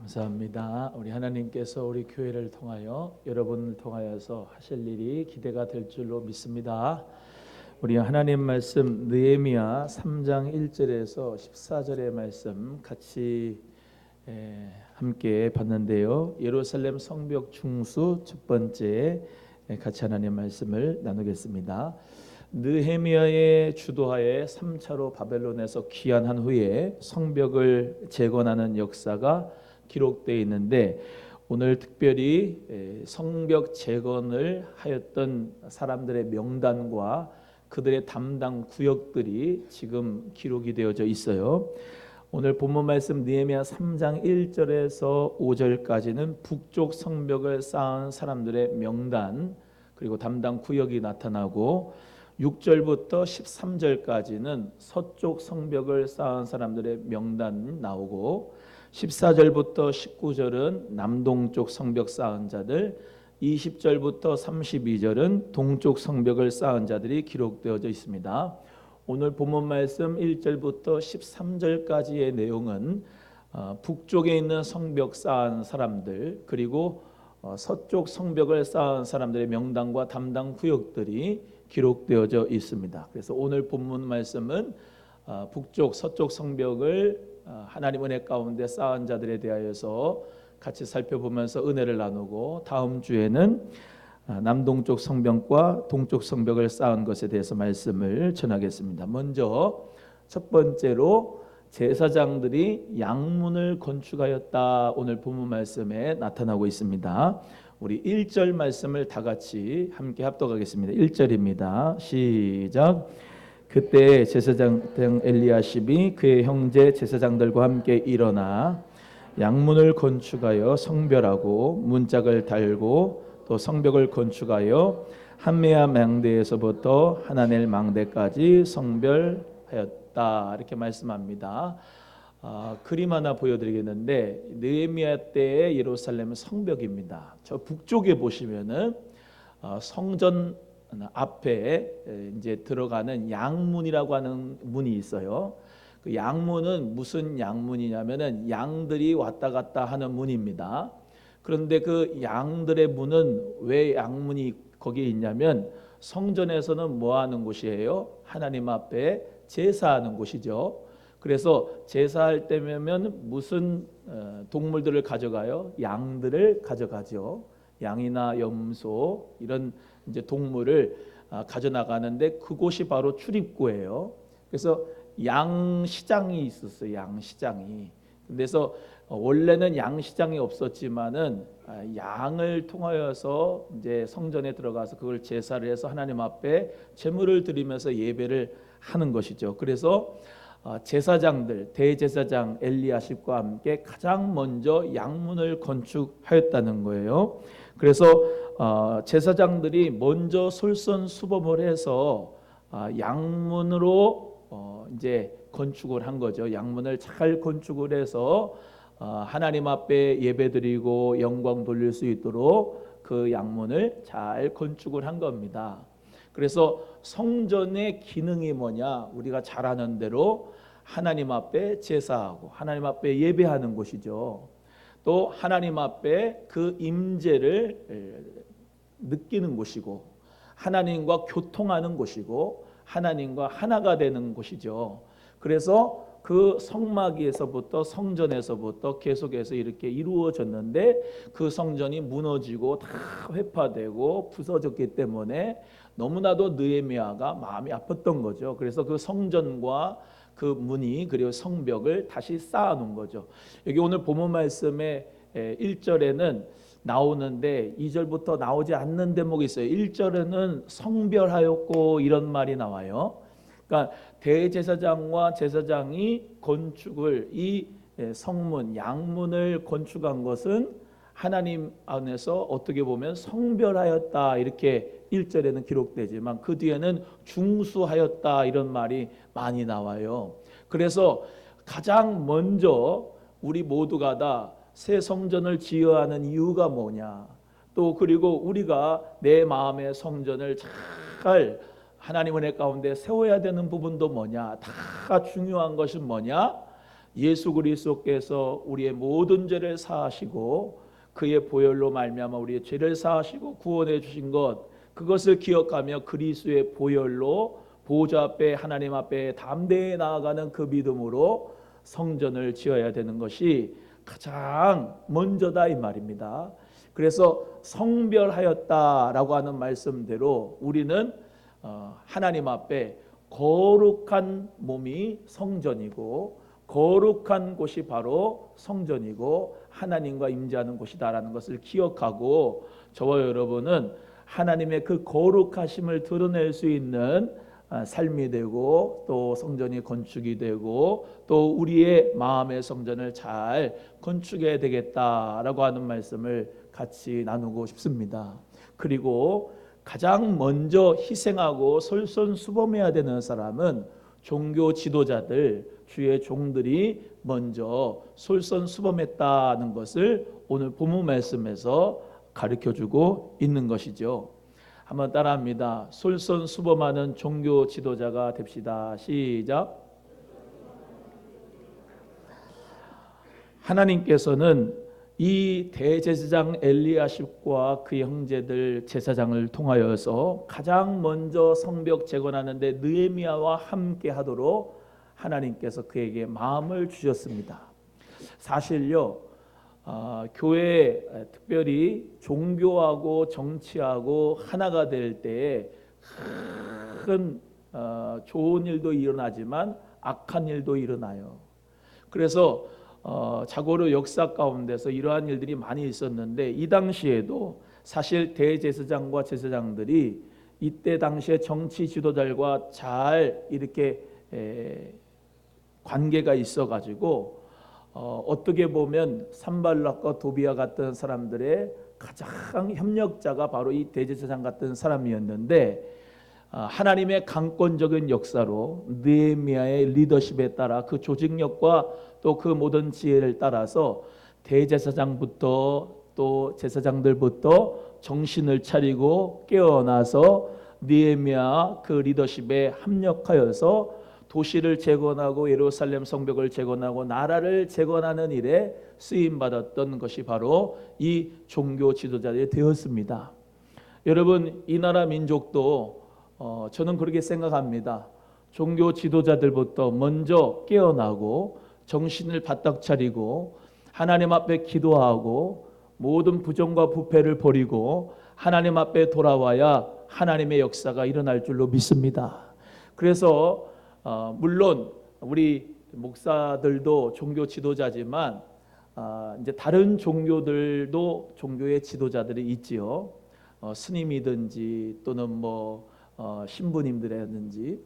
감사합니다. 우리 하나님께서 우리 교회를 통하여 여러분을 통하여서 하실 일이 기대가 될 줄로 믿습니다. 우리 하나님 말씀 느헤미야 3장 1절에서 14절의 말씀 같이 함께 봤는데요. 예루살렘 성벽 중수 첫 번째 같이 하나님 말씀을 나누겠습니다. 느헤미야의 주도하에 3차로 바벨론에서 귀환한 후에 성벽을 재건하는 역사가 기록되어 있는데, 오늘 특별히 성벽 재건을 하였던 사람들의 명단과 그들의 담당 구역들이 지금 기록이 되어져 있어요. 오늘 본문 말씀 느헤미야 3장 1절에서 5절까지는 북쪽 성벽을 쌓은 사람들의 명단 그리고 담당 구역이 나타나고, 6절부터 13절까지는 서쪽 성벽을 쌓은 사람들의 명단이 나오고, 14절부터 19절은 남동쪽 성벽 쌓은 자들, 20절부터 32절은 동쪽 성벽을 쌓은 자들이 기록되어져 있습니다. 오늘 본문 말씀 1절부터 13절까지의 내용은 북쪽에 있는 성벽 쌓은 사람들 그리고 서쪽 성벽을 쌓은 사람들의 명단과 담당 구역들이 기록되어져 있습니다. 그래서 오늘 본문 말씀은 북쪽 서쪽 성벽을 하나님 은혜 가운데 쌓은 자들에 대하여서 같이 살펴보면서 은혜를 나누고, 다음 주에는 남동쪽 성벽과 동쪽 성벽을 쌓은 것에 대해서 말씀을 전하겠습니다. 먼저 첫 번째로 제사장들이 양문을 건축하였다, 오늘 본문 말씀에 나타나고 있습니다. 우리 1절 말씀을 다 같이 함께 합독하겠습니다. 1절입니다. 시작. 그때 제사장 등 엘리야십이 그의 형제 제사장들과 함께 일어나 양문을 건축하여 성별하고 문짝을 달고 또 성벽을 건축하여 한메아 망대에서부터 하나넬 망대까지 성별하였다, 이렇게 말씀합니다. 그림 하나 보여드리겠는데, 느헤미야 때의 예루살렘은 성벽입니다. 저 북쪽에 보시면은 성전 앞에 이제 들어가는 양문이라고 하는 문이 있어요. 그 양문은 무슨 양문이냐면은 양들이 왔다 갔다 하는 문입니다. 그런데 그 양들의 문은 왜 양문이 거기에 있냐면, 성전에서는 뭐 하는 곳이에요? 하나님 앞에 제사하는 곳이죠. 그래서 제사할 때면 무슨 동물들을 가져가요? 양들을 가져가죠. 양이나 염소 이런 이제 동물을 가져나가는데, 그곳이 바로 출입구예요. 그래서 양시장이 있었어요. 양시장이. 그래서 원래는 양시장이 없었지만은 양을 통하여서 이제 성전에 들어가서 그걸 제사를 해서 하나님 앞에 제물을 드리면서 예배를 하는 것이죠. 그래서 제사장들, 대제사장 엘리야십과 함께 가장 먼저 양문을 건축하였다는 거예요. 그래서 제사장들이 먼저 솔선수범을 해서 양문으로 이제 건축을 한 거죠. 양문을 잘 건축을 해서 하나님 앞에 예배드리고 영광 돌릴 수 있도록 그 양문을 잘 건축을 한 겁니다. 그래서 성전의 기능이 뭐냐? 우리가 잘 아는 대로 하나님 앞에 제사하고 하나님 앞에 예배하는 곳이죠. 또 하나님 앞에 그 임재를 느끼는 곳이고, 하나님과 교통하는 곳이고, 하나님과 하나가 되는 곳이죠. 그래서 그 성막에서부터 성전에서부터 계속해서 이렇게 이루어졌는데, 그 성전이 무너지고 다 회파되고 부서졌기 때문에 너무나도 느헤미야가 마음이 아팠던 거죠. 그래서 그 성전과 그 문이 그리고 성벽을 다시 쌓아놓은 거죠. 여기 오늘 본문 말씀에 1절에는 나오는데 2절부터 나오지 않는 대목이 있어요. 1절에는 성별하였고 이런 말이 나와요. 그러니까 대제사장과 제사장이 건축을, 이 성문 양문을 건축한 것은 하나님 안에서 어떻게 보면 성별하였다, 이렇게 1절에는 기록되지만 그 뒤에는 중수하였다, 이런 말이 많이 나와요. 그래서 가장 먼저 우리 모두가 다 새 성전을 지어야 하는 이유가 뭐냐, 또 그리고 우리가 내 마음의 성전을 잘 하나님 은혜 가운데 세워야 되는 부분도 뭐냐, 다 중요한 것은 뭐냐? 예수 그리스도께서 우리의 모든 죄를 사하시고 그의 보혈로 말미암아 우리의 죄를 사하시고 구원해 주신 것, 그것을 기억하며 그리스도의 보혈로 보좌 앞에 하나님 앞에 담대히 나아가는 그 믿음으로 성전을 지어야 되는 것이 가장 먼저다 이 말입니다. 그래서 성별하였다라고 하는 말씀대로 우리는 하나님 앞에 거룩한 몸이 성전이고 거룩한 곳이 바로 성전이고 하나님과 임재하는 곳이다라는 것을 기억하고 저와 여러분은 하나님의 그 거룩하심을 드러낼 수 있는 삶이 되고 또 성전이 건축이 되고 또 우리의 마음의 성전을 잘 건축해야 되겠다라고 하는 말씀을 같이 나누고 싶습니다. 그리고 가장 먼저 희생하고 솔선수범해야 되는 사람은 종교 지도자들, 주의 종들이 먼저 솔선수범했다는 것을 오늘 본문 말씀에서 가르쳐주고 있는 것이죠. 한번 따라합니다. 솔선수범하는 종교 지도자가 됩시다. 시작. 하나님께서는 이 대제사장 엘리야십과 그의 형제들 제사장을 통하여서 가장 먼저 성벽 재건하는데 느헤미야와 함께 하도록 하나님께서 그에게 마음을 주셨습니다. 사실요, 교회 특별히 종교하고 정치하고 하나가 될 때에 큰 좋은 일도 일어나지만 악한 일도 일어나요. 그래서 자고로 역사 가운데서 이러한 일들이 많이 있었는데 이 당시에도 사실 대제사장과 제사장들이 이때 당시에 정치 지도자들과 잘 이렇게 관계가 있어가지고 어떻게 보면 산발락과 도비아 같은 사람들의 가장 협력자가 바로 이 대제사장 같은 사람이었는데 하나님의 강권적인 역사로 느헤미야의 리더십에 따라 그 조직력과 또 그 모든 지혜를 따라서 대제사장부터 또 제사장들부터 정신을 차리고 깨어나서 느헤미야 그 리더십에 합력하여서 도시를 재건하고 예루살렘 성벽을 재건하고 나라를 재건하는 일에 쓰임받았던 것이 바로 이 종교 지도자들이 되었습니다. 여러분, 이 나라 민족도 저는 그렇게 생각합니다. 종교 지도자들부터 먼저 깨어나고 정신을 바짝 차리고 하나님 앞에 기도하고 모든 부정과 부패를 버리고 하나님 앞에 돌아와야 하나님의 역사가 일어날 줄로 믿습니다. 그래서 물론 우리 목사들도 종교 지도자지만 이제 다른 종교들도 종교의 지도자들이 있지요. 스님이든지 또는 뭐 신부님들이든지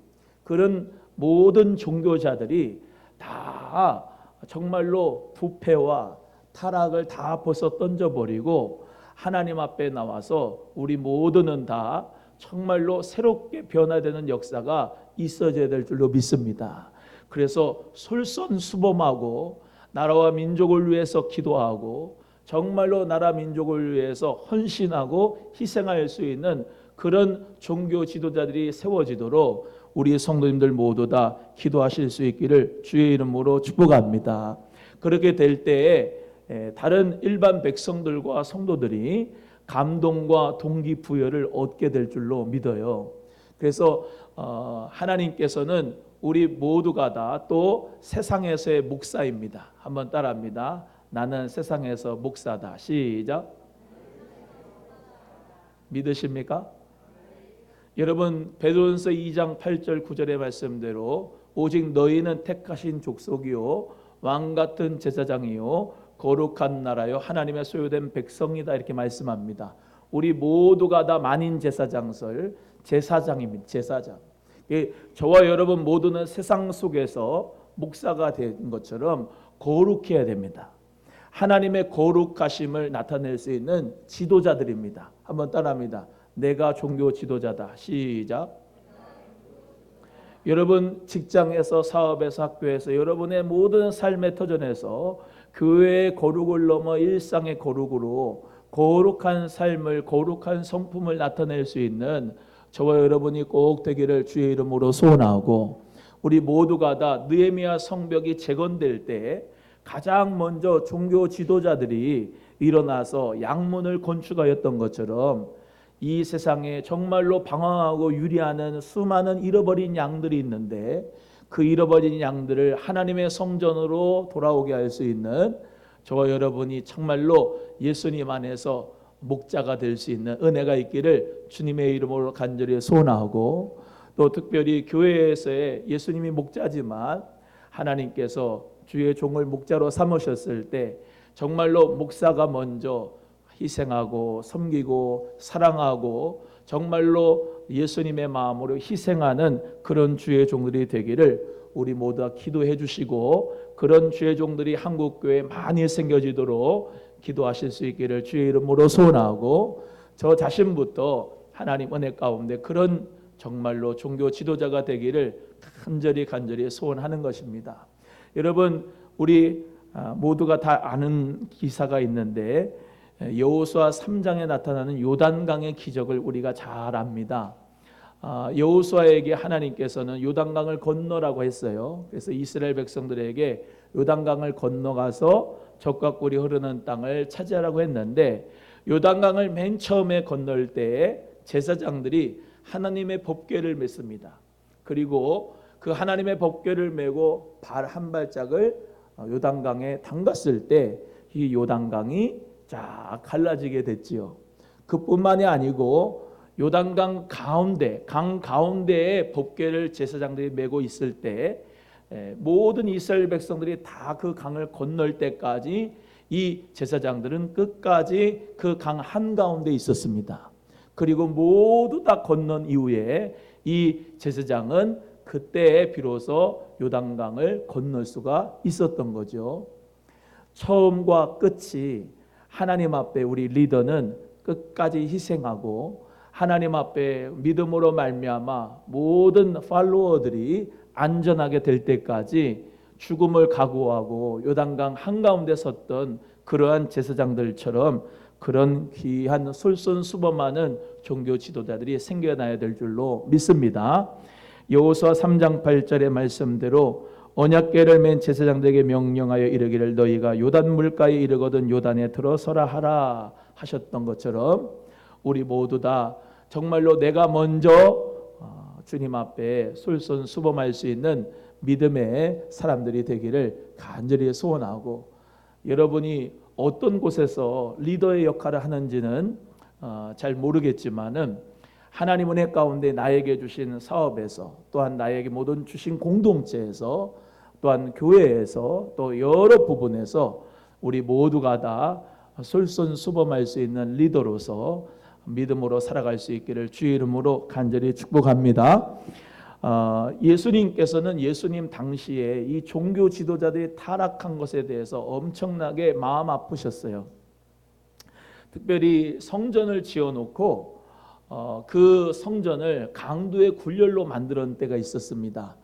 그런 모든 종교자들이 다 정말로 부패와 타락을 다 벗어 던져버리고 하나님 앞에 나와서 우리 모두는 다 정말로 새롭게 변화되는 역사가 있어져야 될 줄로 믿습니다. 그래서 솔선수범하고 나라와 민족을 위해서 기도하고 정말로 나라 민족을 위해서 헌신하고 희생할 수 있는 그런 종교 지도자들이 세워지도록 우리 성도님들 모두 다 기도하실 수 있기를 주의 이름으로 축복합니다. 그렇게 될 때에 다른 일반 백성들과 성도들이 감동과 동기부여를 얻게 될 줄로 믿어요. 그래서 하나님께서는 우리 모두가 다 또 세상에서의 목사입니다. 한번 따라합니다. 나는 세상에서 목사다. 시작. 믿으십니까? 여러분, 베드로전서 2장 8절 9절의 말씀대로 오직 너희는 택하신 족속이요 왕같은 제사장이요 거룩한 나라요 하나님의 소유된 백성이다 이렇게 말씀합니다. 우리 모두가 다 만인 제사장설 제사장입니다. 제사장. 저와 여러분 모두는 세상 속에서 목사가 된 것처럼 거룩해야 됩니다. 하나님의 거룩하심을 나타낼 수 있는 지도자들입니다. 한번 따라합니다. 내가 종교 지도자다. 시작. 여러분 직장에서 사업에서 학교에서 여러분의 모든 삶의 터전에서 교회의 거룩을 넘어 일상의 거룩으로 거룩한 삶을 거룩한 성품을 나타낼 수 있는 저와 여러분이 꼭 되기를 주의 이름으로 소원하고 우리 모두가 다 느헤미야 성벽이 재건될 때 가장 먼저 종교 지도자들이 일어나서 양문을 건축하였던 것처럼 이 세상에 정말로 방황하고 유리하는 수많은 잃어버린 양들이 있는데 그 잃어버린 양들을 하나님의 성전으로 돌아오게 할 수 있는 저와 여러분이 정말로 예수님 안에서 목자가 될 수 있는 은혜가 있기를 주님의 이름으로 간절히 소원하고, 또 특별히 교회에서의 예수님이 목자지만 하나님께서 주의 종을 목자로 삼으셨을 때 정말로 목사가 먼저 희생하고 섬기고 사랑하고 정말로 예수님의 마음으로 희생하는 그런 주의 종들이 되기를 우리 모두가 기도해 주시고, 그런 주의 종들이 한국교회에 많이 생겨지도록 기도하실 수 있기를 주의 이름으로 소원하고, 저 자신부터 하나님 은혜 가운데 그런 정말로 종교 지도자가 되기를 간절히 소원하는 것입니다. 여러분, 우리 모두가 다 아는 기사가 있는데 여호수아 3장에 나타나는 요단강의 기적을 우리가 잘 압니다. 여호수아에게 하나님께서는 요단강을 건너라고 했어요. 그래서 이스라엘 백성들에게 요단강을 건너가서 젖과 꿀이 흐르는 땅을 차지하라고 했는데, 요단강을 맨 처음에 건널 때에 제사장들이 하나님의 법궤를 맸습니다. 그리고 그 하나님의 법궤를 메고 발 한 발짝을 요단강에 담갔을 때 이 요단강이 쫙 갈라지게 됐지요. 그뿐만이 아니고 요단강 가운데, 강 가운데에 법궤를 제사장들이 메고 있을 때 모든 이스라엘 백성들이 다 그 강을 건널 때까지 이 제사장들은 끝까지 그 강 한가운데 있었습니다. 그리고 모두 다 건넌 이후에 이 제사장은 그때 비로소 요단강을 건널 수가 있었던 거죠. 처음과 끝이 하나님 앞에 우리 리더는 끝까지 희생하고 하나님 앞에 믿음으로 말미암아 모든 팔로워들이 안전하게 될 때까지 죽음을 각오하고 요단강 한가운데 섰던 그러한 제사장들처럼 그런 귀한 솔선수범하는 종교 지도자들이 생겨나야 될 줄로 믿습니다. 여호수아 3장 8절의 말씀대로 언약궤를 맨 제사장들에게 명령하여 이르기를 너희가 요단 물가에 이르거든 요단에 들어서라 하라 하셨던 것처럼 우리 모두 다 정말로 내가 먼저 주님 앞에 솔선수범할 수 있는 믿음의 사람들이 되기를 간절히 소원하고, 여러분이 어떤 곳에서 리더의 역할을 하는지는 잘 모르겠지만은 하나님 은혜 가운데 나에게 주신 사업에서, 또한 나에게 모든 주신 공동체에서, 또한 교회에서, 또 여러 부분에서 우리 모두가 다 솔선수범할 수 있는 리더로서 믿음으로 살아갈 수 있기를 주의 이름으로 간절히 축복합니다. 예수님께서는 예수님 당시에 이 종교 지도자들이 타락한 것에 대해서 엄청나게 마음 아프셨어요. 특별히 성전을 지어놓고 그 성전을 강도의 굴열로 만드는 때가 있었습니다.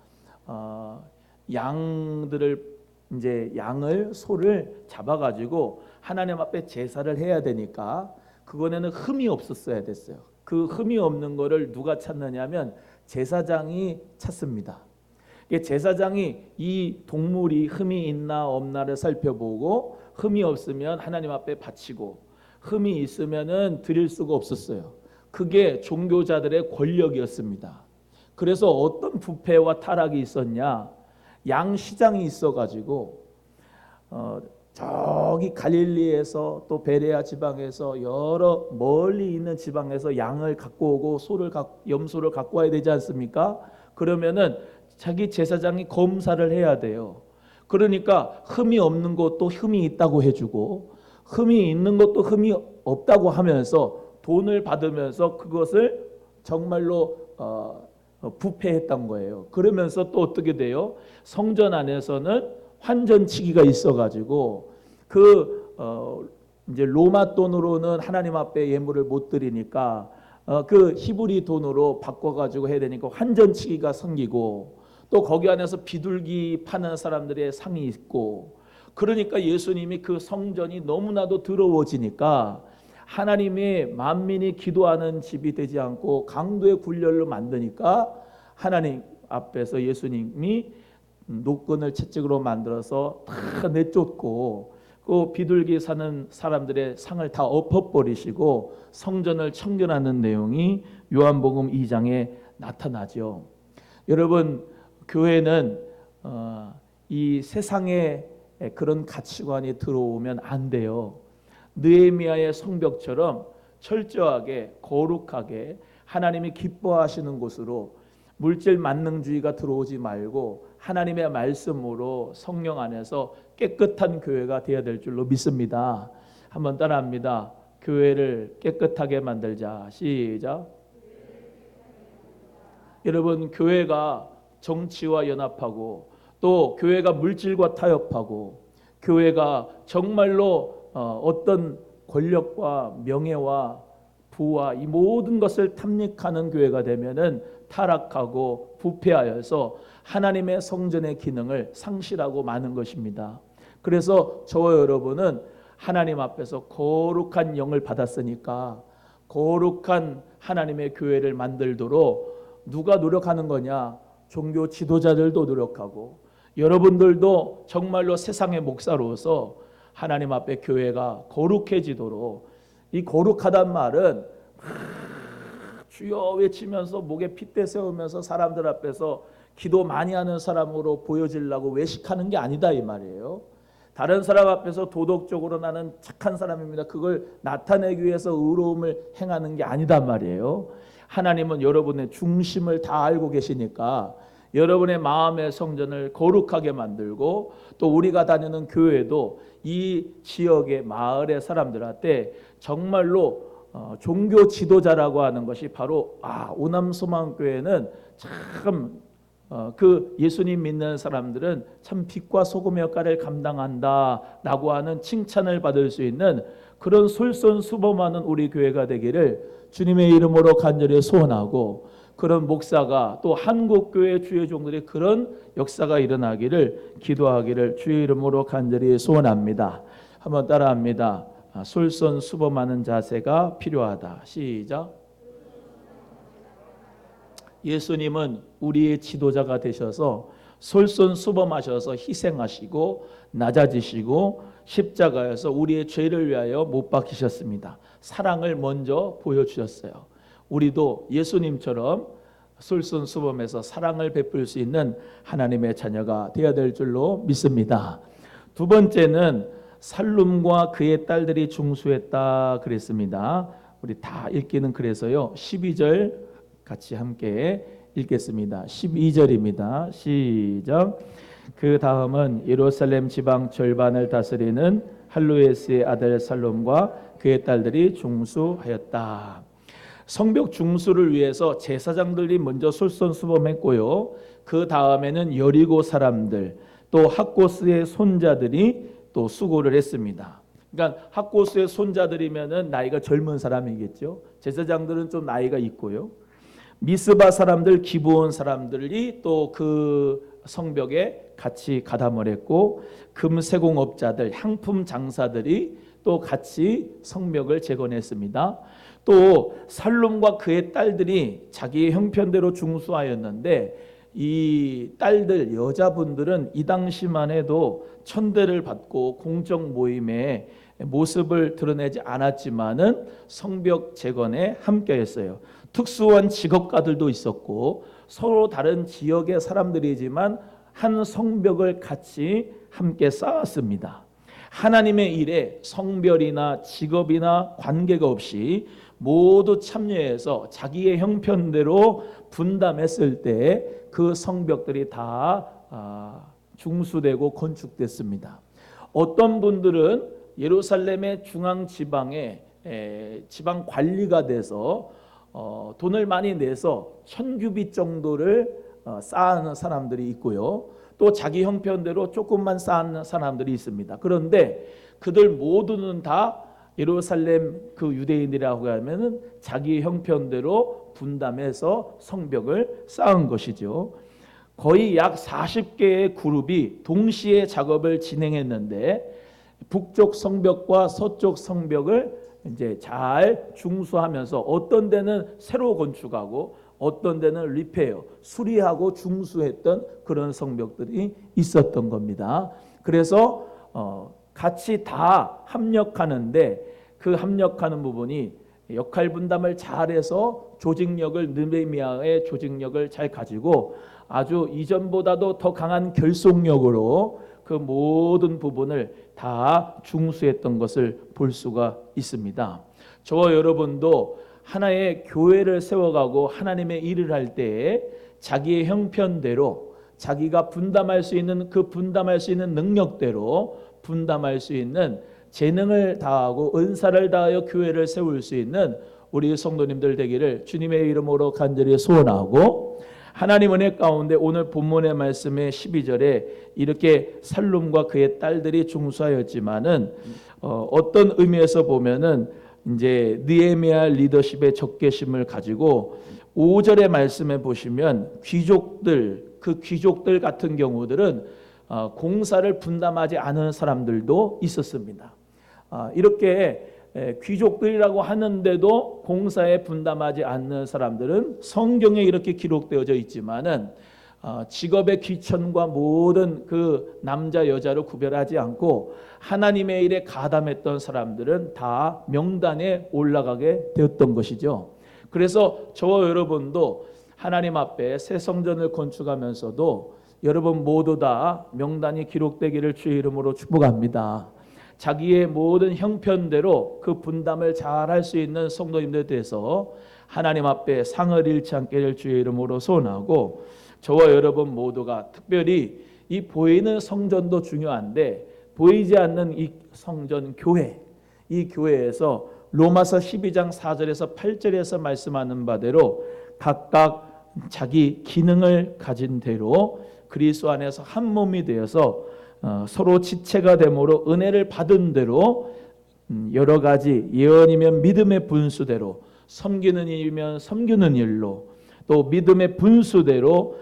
소를 잡아가지고 하나님 앞에 제사를 해야 되니까 그거에는 흠이 없었어야 됐어요. 그 흠이 없는 거를 누가 찾느냐면 제사장이 찾습니다. 제사장이 이 동물이 흠이 있나 없나를 살펴보고 흠이 없으면 하나님 앞에 바치고 흠이 있으면은 드릴 수가 없었어요. 그게 종교자들의 권력이었습니다. 그래서 어떤 부패와 타락이 있었냐? 양시장이 있어가지고 저기 갈릴리에서 또 베레아 지방에서 여러 멀리 있는 지방에서 양을 갖고 오고 염소를 갖고 와야 되지 않습니까? 그러면은 자기 제사장이 검사를 해야 돼요. 그러니까 흠이 없는 것도 흠이 있다고 해주고 흠이 있는 것도 흠이 없다고 하면서 돈을 받으면서 그것을 정말로 부패했던 거예요. 그러면서 또 어떻게 돼요? 성전 안에서는 환전치기가 있어가지고 이제 로마 돈으로는 하나님 앞에 예물을 못 드리니까 그 히브리 돈으로 바꿔가지고 해야 되니까 환전치기가 생기고, 또 거기 안에서 비둘기 파는 사람들의 상이 있고, 그러니까 예수님이 그 성전이 너무나도 더러워지니까 하나님의 만민이 기도하는 집이 되지 않고 강도의 굴열로 만드니까 하나님 앞에서 예수님이 노끈을 채찍으로 만들어서 다 내쫓고 그 비둘기 사는 사람들의 상을 다 엎어버리시고 성전을 청결하는 내용이 요한복음 2장에 나타나죠. 여러분, 교회는 이 세상에 그런 가치관이 들어오면 안 돼요. 느헤미야의 성벽처럼 철저하게 거룩하게 하나님이 기뻐하시는 곳으로 물질 만능주의가 들어오지 말고 하나님의 말씀으로 성령 안에서 깨끗한 교회가 되어야 될 줄로 믿습니다. 한번 따라합니다. 교회를 깨끗하게 만들자. 시작. 여러분, 교회가 정치와 연합하고 또 교회가 물질과 타협하고 교회가 정말로 어떤 권력과 명예와 부와 이 모든 것을 탐닉하는 교회가 되면은 타락하고 부패하여서 하나님의 성전의 기능을 상실하고 마는 것입니다. 그래서 저와 여러분은 하나님 앞에서 거룩한 영을 받았으니까 거룩한 하나님의 교회를 만들도록 누가 노력하는 거냐? 종교 지도자들도 노력하고 여러분들도 정말로 세상의 목사로서 하나님 앞에 교회가 거룩해지도록, 이 거룩하단 말은 주여 외치면서 목에 핏대 세우면서 사람들 앞에서 기도 많이 하는 사람으로 보여지려고 외식하는 게 아니다 이 말이에요. 다른 사람 앞에서 도덕적으로 나는 착한 사람입니다, 그걸 나타내기 위해서 의로움을 행하는 게 아니단 말이에요. 하나님은 여러분의 중심을 다 알고 계시니까 여러분의 마음의 성전을 거룩하게 만들고 또 우리가 다니는 교회도 이 지역의 마을의 사람들한테 정말로 종교 지도자라고 하는 것이 바로 오남소망교회는 참 그 예수님 믿는 사람들은 참 빛과 소금의 역할을 감당한다라고 하는 칭찬을 받을 수 있는 그런 솔선수범하는 우리 교회가 되기를 주님의 이름으로 간절히 소원하고, 그런 목사가 또 한국교회 주의 종들의 그런 역사가 일어나기를 기도하기를 주의 이름으로 간절히 소원합니다. 한번 따라합니다. 솔선수범하는 자세가 필요하다. 시작. 예수님은 우리의 지도자가 되셔서 솔선수범하셔서 희생하시고 낮아지시고 십자가에서 우리의 죄를 위하여 못 박히셨습니다. 사랑을 먼저 보여주셨어요. 우리도 예수님처럼 솔선수범해서 사랑을 베풀 수 있는 하나님의 자녀가 되어야 될 줄로 믿습니다. 두 번째는 살룸과 그의 딸들이 중수했다 그랬습니다. 우리 다 읽기는 그래서요 12절 같이 함께 읽겠습니다. 12절입니다. 시작. 그 다음은 예루살렘 지방 절반을 다스리는 할루에스의 아들 살룸과 그의 딸들이 중수하였다. 성벽 중수를 위해서 제사장들이 먼저 솔선수범했고요. 그 다음에는 여리고 사람들 또 학고스의 손자들이 또 수고를 했습니다. 그러니까 학고스의 손자들이면은 나이가 젊은 사람이겠죠. 제사장들은 좀 나이가 있고요. 미스바 사람들, 기브온 사람들이 또 그 성벽에 같이 가담을 했고, 금세공업자들, 향품 장사들이 또 같이 성벽을 재건했습니다. 또 살룸과 그의 딸들이 자기의 형편대로 중수하였는데, 이 딸들 여자분들은 이 당시만 해도 천대를 받고 공적 모임에 모습을 드러내지 않았지만은 성벽 재건에 함께했어요. 특수한 직업가들도 있었고 서로 다른 지역의 사람들이지만 한 성벽을 같이 함께 쌓았습니다. 하나님의 일에 성별이나 직업이나 관계가 없이 모두 참여해서 자기의 형편대로 분담했을 때 그 성벽들이 다 중수되고 건축됐습니다. 어떤 분들은 예루살렘의 중앙 지방에 지방 관리가 돼서 돈을 많이 내서 1000규빗 정도를 쌓는 사람들이 있고요. 또 자기 형편대로 조금만 쌓는 사람들이 있습니다. 그런데 그들 모두는 다 예루살렘 그 유대인이라고 하면은 자기 형편대로 분담해서 성벽을 쌓은 것이죠. 거의 약 40개의 그룹이 동시에 작업을 진행했는데 북쪽 성벽과 서쪽 성벽을 이제 잘 중수하면서 어떤 데는 새로 건축하고 어떤 데는 리페어, 수리하고 중수했던 그런 성벽들이 있었던 겁니다. 그래서 같이 다 합력하는데 그 합력하는 부분이 역할 분담을 잘해서 조직력을 느헤미야의 조직력을 잘 가지고 아주 이전보다도 더 강한 결속력으로 그 모든 부분을 다 중수했던 것을 볼 수가 있습니다. 저와 여러분도 하나의 교회를 세워가고 하나님의 일을 할 때에 자기의 형편대로 자기가 분담할 수 있는 그 분담할 수 있는 능력대로 분담할 수 있는 재능을 다하고 은사를 다하여 교회를 세울 수 있는 우리 성도님들 되기를 주님의 이름으로 간절히 소원하고, 하나님 은혜 가운데 오늘 본문의 말씀의 12절에 이렇게 살룸과 그의 딸들이 중수하였지만은 어떤 의미에서 보면은 이제 느헤미야 리더십의 적개심을 가지고 5절의 말씀에 보시면 귀족들, 그 귀족들 같은 경우들은 공사를 분담하지 않은 사람들도 있었습니다. 이렇게 귀족들이라고 하는데도 공사에 분담하지 않는 사람들은 성경에 이렇게 기록되어져 있지만은 직업의 귀천과 모든 그 남자 여자를 구별하지 않고 하나님의 일에 가담했던 사람들은 다 명단에 올라가게 되었던 것이죠. 그래서 저와 여러분도 하나님 앞에 새 성전을 건축하면서도 여러분 모두 다 명단이 기록되기를 주의 이름으로 축복합니다. 자기의 모든 형편대로 그 분담을 잘할 수 있는 성도님들 돼서 하나님 앞에 상을 잃지 않게 될 주의 이름으로 소원하고, 저와 여러분 모두가 특별히 이 보이는 성전도 중요한데 보이지 않는 이 성전 교회, 이 교회에서 로마서 12장 4절에서 8절에서 말씀하는 바대로 각각 자기 기능을 가진 대로 그리스도 안에서 한 몸이 되어서 서로 지체가 되므로 은혜를 받은 대로 여러 가지 예언이면 믿음의 분수대로, 섬기는 일이면 섬기는 일로, 또 믿음의 분수대로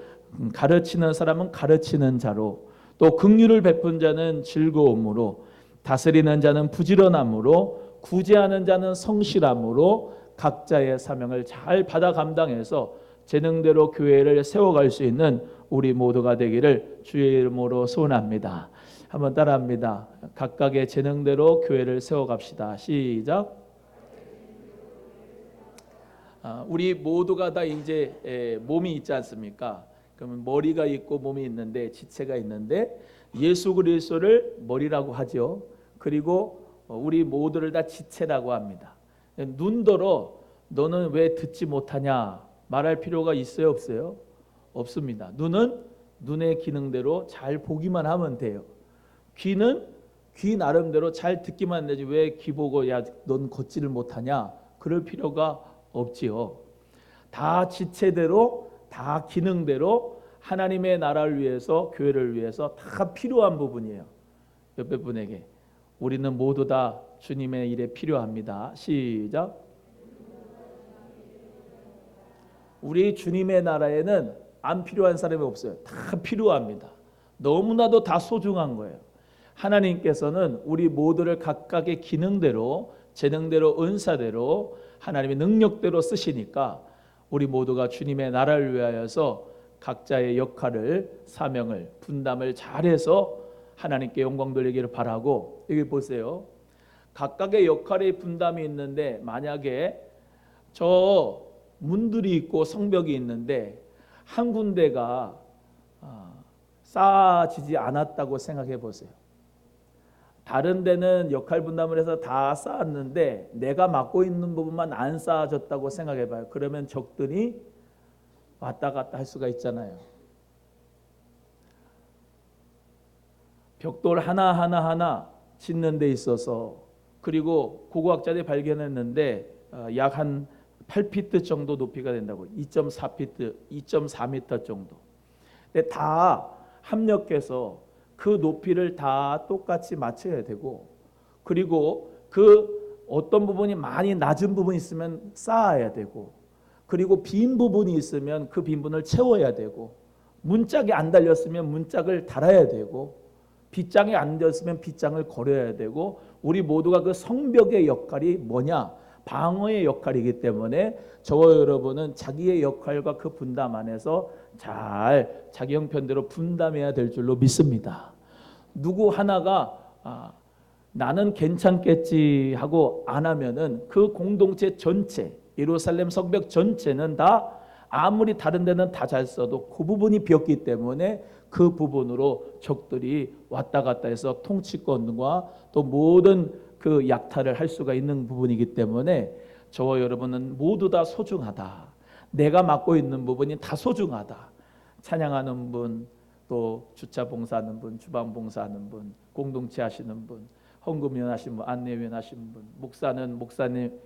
가르치는 사람은 가르치는 자로, 또 긍휼을 베푼 자는 즐거움으로, 다스리는 자는 부지런함으로, 구제하는 자는 성실함으로 각자의 사명을 잘 받아 감당해서 재능대로 교회를 세워갈 수 있는 우리 모두가 되기를 주의 이름으로 소원합니다. 한번 따라합니다. 각각의 재능대로 교회를 세워갑시다. 시작. 우리 모두가 다 이제 몸이 있지 않습니까? 그러면 머리가 있고 몸이 있는데 지체가 있는데 예수 그리스도를 머리라고 하죠. 그리고 우리 모두를 다 지체라고 합니다. 눈더러 너는 왜 듣지 못하냐 말할 필요가 있어요, 없어요? 없습니다. 눈은 눈의 기능대로 잘 보기만 하면 돼요. 귀는 귀 나름대로 잘 듣기만 되지 왜 귀 보고 야 넌 걷지를 못하냐 그럴 필요가 없지요. 다 지체대로 다 기능대로 하나님의 나라를 위해서 교회를 위해서 다 필요한 부분이에요. 옆에 분에게 우리는 모두 다 주님의 일에 필요합니다. 시작. 우리 주님의 나라에는 안 필요한 사람이 없어요. 다 필요합니다. 너무나도 다 소중한 거예요. 하나님께서는 우리 모두를 각각의 기능대로, 재능대로, 은사대로, 하나님의 능력대로 쓰시니까 우리 모두가 주님의 나라를 위하여서 각자의 역할을, 사명을, 분담을 잘해서 하나님께 영광 돌리기를 바라고, 여기 보세요. 각각의 역할의 분담이 있는데 만약에 저 문들이 있고 성벽이 있는데 한 군데가 쌓아지지 않았다고 생각해 보세요. 다른 데는 역할 분담을 해서 다 쌓았는데 내가 맡고 있는 부분만 안 쌓아졌다고 생각해 봐요. 그러면 적들이 왔다 갔다 할 수가 있잖아요. 벽돌 하나하나 짓는 데 있어서, 그리고 고고학자들이 발견했는데 약 한 8피트 정도 높이가 된다고, 2.4피트, 2.4m 정도. 근데 다 합력해서 그 높이를 다 똑같이 맞춰야 되고, 그리고 그 어떤 부분이 많이 낮은 부분이 있으면 쌓아야 되고, 그리고 빈 부분이 있으면 그 빈 부분을 채워야 되고, 문짝이 안 달렸으면 문짝을 달아야 되고, 빗장이 안 되었으면 빗장을 걸어야 되고, 우리 모두가 그 성벽의 역할이 뭐냐? 방어의 역할이기 때문에 저와 여러분은 자기의 역할과 그 분담 안에서 잘 자기 형편대로 분담해야 될 줄로 믿습니다. 누구 하나가 나는 괜찮겠지 하고 안 하면은 그 공동체 전체, 예루살렘 성벽 전체는 다 아무리 다른 데는 다 잘 써도 그 부분이 비었기 때문에 그 부분으로 적들이 왔다 갔다 해서 통치권과 또 모든 그 약탈을 할 수가 있는 부분이기 때문에 저와 여러분은 모두 다 소중하다. 내가 맡고 있는 부분이 다 소중하다. 찬양하는 분, 또 주차 봉사하는 분, 주방 봉사하는 분, 공동체 하시는 분, 헌금위원 하시는 분, 안내위원 하시는 분, 목사는 목사님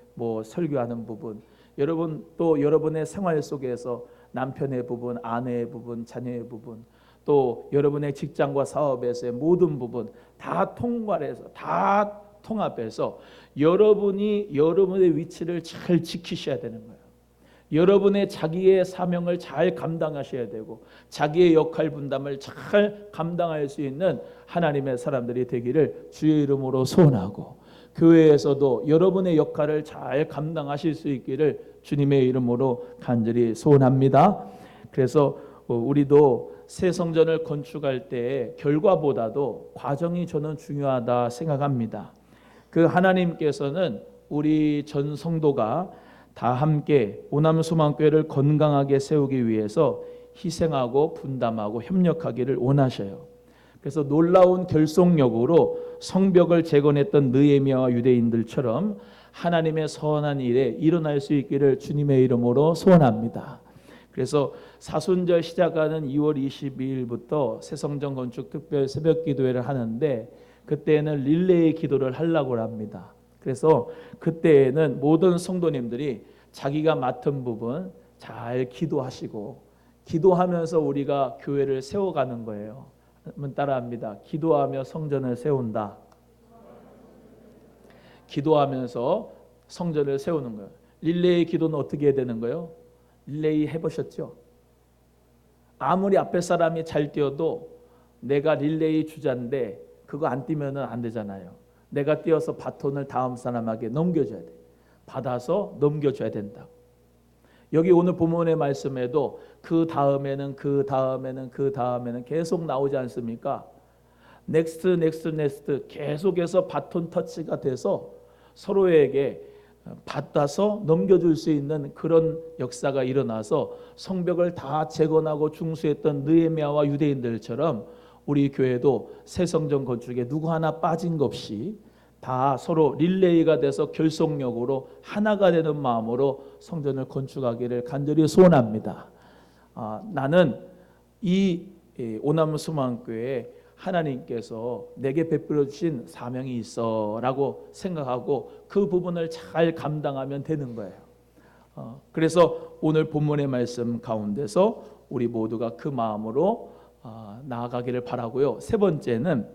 설교하는 부분, 여러분 또 여러분의 생활 속에서 남편의 부분, 아내의 부분, 자녀의 부분, 또 여러분의 직장과 사업에서의 모든 부분 다 통괄해서 다 통합해서 여러분이 여러분의 위치를 잘 지키셔야 되는 거예요. 여러분의 자기의 사명을 잘 감당하셔야 되고 자기의 역할 분담을 잘 감당할 수 있는 하나님의 사람들이 되기를 주의 이름으로 소원하고 교회에서도 여러분의 역할을 잘 감당하실 수 있기를 주님의 이름으로 간절히 소원합니다. 그래서 우리도 새 성전을 건축할 때의 결과보다도 과정이 저는 중요하다 생각합니다. 그 하나님께서는 우리 전 성도가 다 함께 오남수망교회를 건강하게 세우기 위해서 희생하고 분담하고 협력하기를 원하셔요. 그래서 놀라운 결속력으로 성벽을 재건했던 느헤미야와 유대인들처럼 하나님의 선한 일에 일어날 수 있기를 주님의 이름으로 소원합니다. 그래서 사순절 시작하는 2월 22일부터 새성전 건축 특별 새벽 기도회를 하는데 그때는 릴레이 기도를 하려고 합니다. 그래서 그때에는 모든 성도님들이 자기가 맡은 부분 잘 기도하시고 기도하면서 우리가 교회를 세워가는 거예요. 한번 따라합니다. 기도하며 성전을 세운다. 기도하면서 성전을 세우는 거예요. 릴레이 기도는 어떻게 해야 되는 거예요? 릴레이 해보셨죠? 아무리 앞에 사람이 잘 뛰어도 내가 릴레이 주자인데 그거 안 뛰면 안 되잖아요. 내가 뛰어서 바톤을 다음 사람에게 넘겨줘야 돼. 받아서 넘겨줘야 된다. 여기 오늘 본문의 말씀에도 그 다음에는 계속 나오지 않습니까? 넥스트 계속해서 바톤 터치가 돼서 서로에게 받아서 넘겨줄 수 있는 그런 역사가 일어나서 성벽을 다 재건하고 중수했던 느헤미야와 유대인들처럼 우리 교회도 새 성전 건축에 누구 하나 빠진 것 없이 다 서로 릴레이가 돼서 결속력으로 하나가 되는 마음으로 성전을 건축하기를 간절히 소원합니다. 나는 이 오남수망교회에 하나님께서 내게 베풀어 주신 사명이 있어라고 생각하고 그 부분을 잘 감당하면 되는 거예요. 그래서 오늘 본문의 말씀 가운데서 우리 모두가 그 마음으로 나아가기를 바라고요. 세 번째는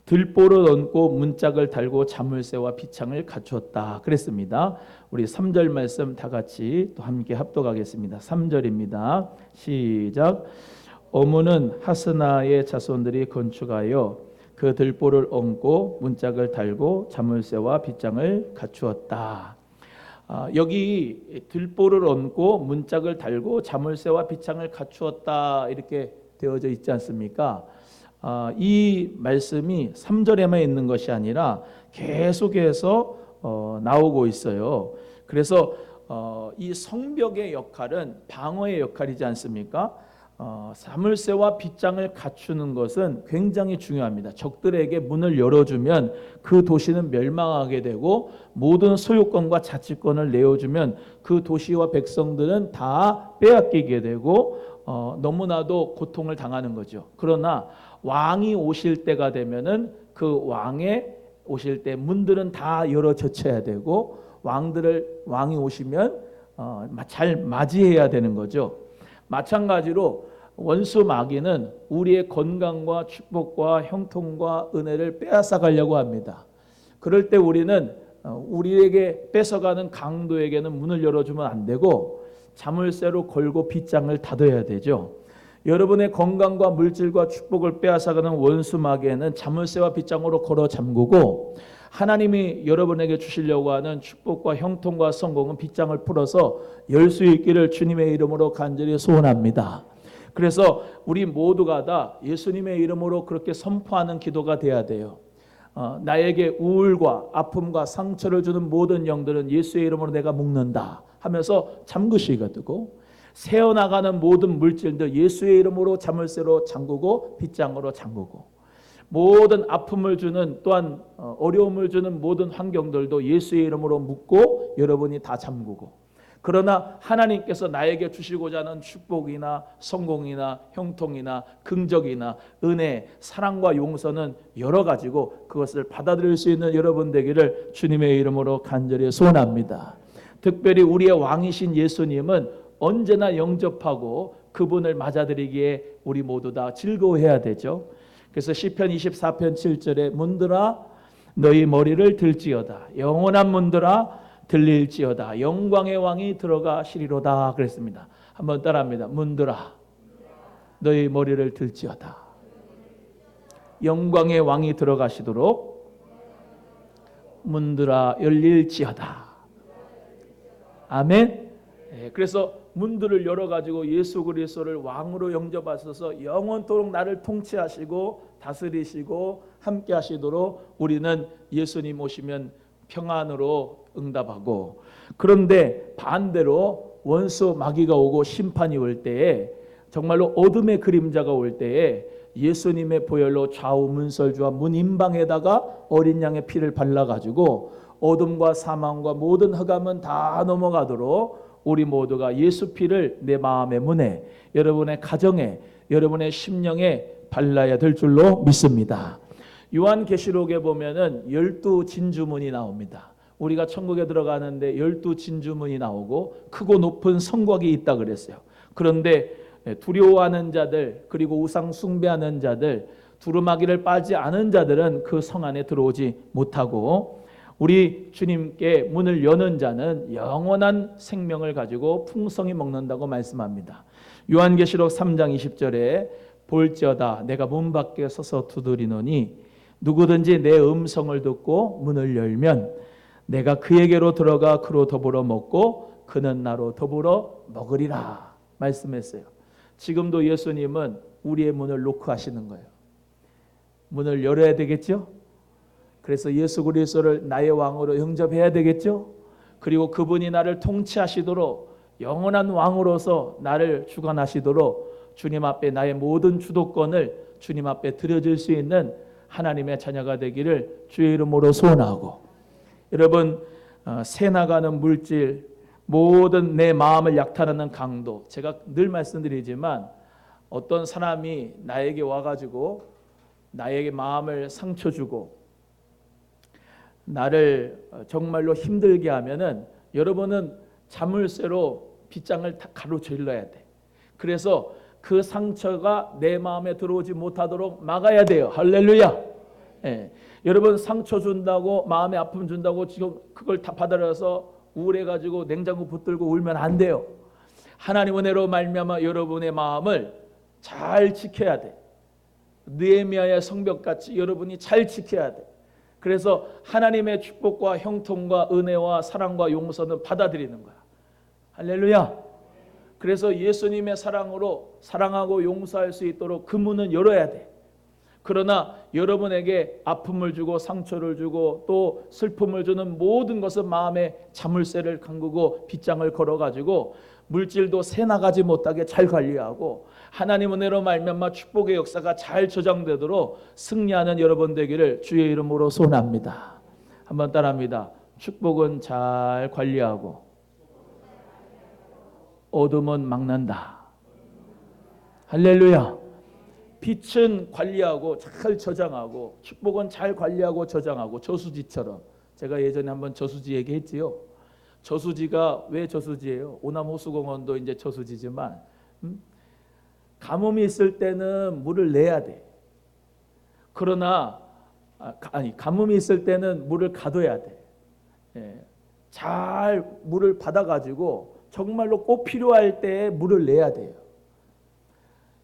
들보를 얹고 문짝을 달고 자물쇠와 비창을 갖추었다 그랬습니다. 우리 3절 말씀 다 같이 또 함께 합독하겠습니다. 3절입니다. 시작. 어문은 하스나의 자손들이 건축하여 그 들보를 얹고 문짝을 달고 자물쇠와 빗장을 갖추었다. 여기 들보를 얹고 문짝을 달고 자물쇠와 빗장을 갖추었다 이렇게 되어져 있지 않습니까? 이 말씀이 3절에만 있는 것이 아니라 계속해서 나오고 있어요. 그래서 이 성벽의 역할은 방어의 역할이지 않습니까? 자물쇠와 빗장을 갖추는 것은 굉장히 중요합니다. 적들에게 문을 열어주면 그 도시는 멸망하게 되고 모든 소유권과 자치권을 내어주면 그 도시와 백성들은 다 빼앗기게 되고 너무나도 고통을 당하는 거죠. 그러나 왕이 오실 때가 되면은 그 왕의 오실 때 문들은 다 열어 젖혀야 되고 왕이 오시면 잘 맞이해야 되는 거죠. 마찬가지로 원수 마귀는 우리의 건강과 축복과 형통과 은혜를 빼앗아 가려고 합니다. 그럴 때 우리는 우리에게 뺏어가는 강도에게는 문을 열어주면 안 되고 자물쇠로 걸고 빗장을 닫아야 되죠. 여러분의 건강과 물질과 축복을 빼앗아가는 원수 마귀에는 자물쇠와 빗장으로 걸어 잠그고 하나님이 여러분에게 주시려고 하는 축복과 형통과 성공은 빗장을 풀어서 열 수 있기를 주님의 이름으로 간절히 소원합니다. 그래서 우리 모두가 다 예수님의 이름으로 그렇게 선포하는 기도가 돼야 돼요. 나에게 우울과 아픔과 상처를 주는 모든 영들은 예수의 이름으로 내가 묶는다 하면서 잠그시가 되고, 새어나가는 모든 물질들 예수의 이름으로 자물쇠로 잠그고 빗장으로 잠그고, 모든 아픔을 주는 또한 어려움을 주는 모든 환경들도 예수의 이름으로 묶고 여러분이 다 잠그고, 그러나 하나님께서 나에게 주시고자 하는 축복이나 성공이나 형통이나 긍정이나 은혜, 사랑과 용서는 여러 가지고 그것을 받아들일 수 있는 여러분 되기를 주님의 이름으로 간절히 소원합니다. 특별히 우리의 왕이신 예수님은 언제나 영접하고 그분을 맞아들이기에 우리 모두 다 즐거워해야 되죠. 그래서 시편 24편 7절에 문들아 너희 머리를 들지어다, 영원한 문들아 들릴지어다, 영광의 왕이 들어가시리로다 그랬습니다. 한번 따라합니다. 문들아 너희 머리를 들지어다, 영광의 왕이 들어가시도록 문들아 열릴지어다. 아멘. 그래서 문들을 열어가지고 예수 그리스도를 왕으로 영접하셔서 영원토록 나를 통치하시고 다스리시고 함께 하시도록 우리는 예수님 오시면 평안으로 응답하고, 그런데 반대로 원수 마귀가 오고 심판이 올 때에, 정말로 어둠의 그림자가 올 때에 예수님의 보혈로 좌우 문설주와 문 임방에다가 어린 양의 피를 발라가지고 어둠과 사망과 모든 흑암은 다 넘어가도록 우리 모두가 예수 피를 내 마음의 문에, 여러분의 가정에, 여러분의 심령에 발라야 될 줄로 믿습니다. 요한계시록에 보면은 12진주문이 나옵니다. 우리가 천국에 들어가는데 12진주문이 나오고 크고 높은 성곽이 있다 그랬어요. 그런데 두려워하는 자들, 그리고 우상 숭배하는 자들, 두루마기를 빠지 않은 자들은 그 성 안에 들어오지 못하고, 우리 주님께 문을 여는 자는 영원한 생명을 가지고 풍성히 먹는다고 말씀합니다. 요한계시록 3장 20절에 볼지어다 내가 문 밖에 서서 두드리노니 누구든지 내 음성을 듣고 문을 열면 내가 그에게로 들어가 그로 더불어 먹고 그는 나로 더불어 먹으리라 말씀했어요. 지금도 예수님은 우리의 문을 노크하시는 거예요. 문을 열어야 되겠죠? 그래서 예수 그리스도를 나의 왕으로 영접해야 되겠죠? 그리고 그분이 나를 통치하시도록 영원한 왕으로서 나를 주관하시도록 주님 앞에 나의 모든 주도권을 주님 앞에 드려질 수 있는 하나님의 자녀가 되기를 주의 이름으로 소원하고, 여러분 새나가는 물질, 모든 내 마음을 약탈하는 강도, 제가 늘 말씀드리지만 어떤 사람이 나에게 와가지고 나에게 마음을 상처 주고 나를 정말로 힘들게 하면은 여러분은 자물쇠로 빗장을 다 가로질러야 돼. 그래서 그 상처가 내 마음에 들어오지 못하도록 막아야 돼요. 할렐루야. 여러분 상처 준다고, 마음에 아픔 준다고 지금 그걸 다 받아들여서 우울해가지고 냉장고 붙들고 울면 안 돼요. 하나님 은혜로 말미암아 여러분의 마음을 잘 지켜야 돼. 느헤미야의 성벽같이 여러분이 잘 지켜야 돼. 그래서 하나님의 축복과 형통과 은혜와 사랑과 용서는 받아들이는 거야. 할렐루야. 그래서 예수님의 사랑으로 사랑하고 용서할 수 있도록 그 문은 열어야 돼. 그러나 여러분에게 아픔을 주고 상처를 주고 또 슬픔을 주는 모든 것은 마음에 자물쇠를 잠그고 빗장을 걸어가지고 물질도 새나가지 못하게 잘 관리하고 하나님 은혜로 말미암아 축복의 역사가 잘 저장되도록 승리하는 여러분 되기를 주의 이름으로 소원합니다. 한번 따라합니다. 축복은 잘 관리하고 어둠은 막는다. 할렐루야. 빛은 관리하고 잘 저장하고 축복은 잘 관리하고 저장하고, 저수지처럼. 제가 예전에 한번 저수지 얘기했지요. 저수지가 왜 저수지예요? 오남호수공원도 이제 저수지지만 가뭄이 있을 때는 물을 내야 돼. 그러나 가뭄이 있을 때는 물을 가둬야 돼. 잘 물을 받아가지고 정말로 꼭 필요할 때 물을 내야 돼요.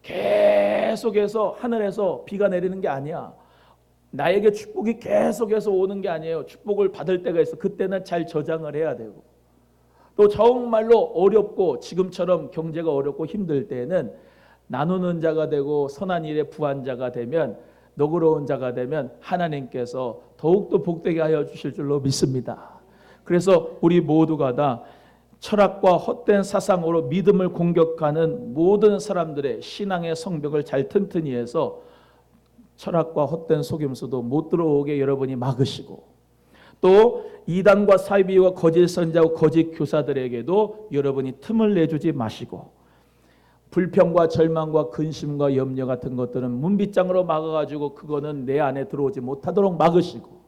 계속해서 하늘에서 비가 내리는 게 아니야. 나에게 축복이 계속해서 오는 게 아니에요. 축복을 받을 때가 있어. 그때는 잘 저장을 해야 되고, 또 정말로 어렵고 지금처럼 경제가 어렵고 힘들 때는 나누는 자가 되고 선한 일에 부한 자가 되면, 너그러운 자가 되면 하나님께서 더욱더 복되게 하여 주실 줄로 믿습니다. 그래서 우리 모두가 다 철학과 헛된 사상으로 믿음을 공격하는 모든 사람들의 신앙의 성벽을 잘 튼튼히 해서 철학과 헛된 속임수도 못 들어오게 여러분이 막으시고, 또 이단과 사이비와 거짓 선자와 거짓 교사들에게도 여러분이 틈을 내주지 마시고, 불평과 절망과 근심과 염려 같은 것들은 문빗장으로 막아가지고 그거는 내 안에 들어오지 못하도록 막으시고,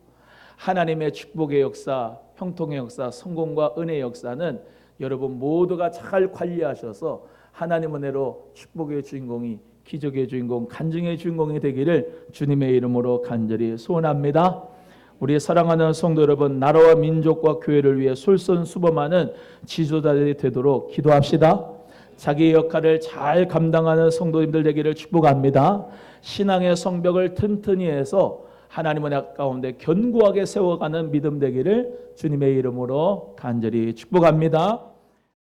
하나님의 축복의 역사, 형통의 역사, 성공과 은혜의 역사는 여러분 모두가 잘 관리하셔서 하나님 은혜로 축복의 주인공이, 기적의 주인공, 간증의 주인공이 되기를 주님의 이름으로 간절히 소원합니다. 우리 사랑하는 성도 여러분, 나라와 민족과 교회를 위해 솔선수범하는 지도자들이 되도록 기도합시다. 자기 역할을 잘 감당하는 성도님들 되기를 축복합니다. 신앙의 성벽을 튼튼히 해서 하나님의 가운데 견고하게 세워가는 믿음 되기를 주님의 이름으로 간절히 축복합니다.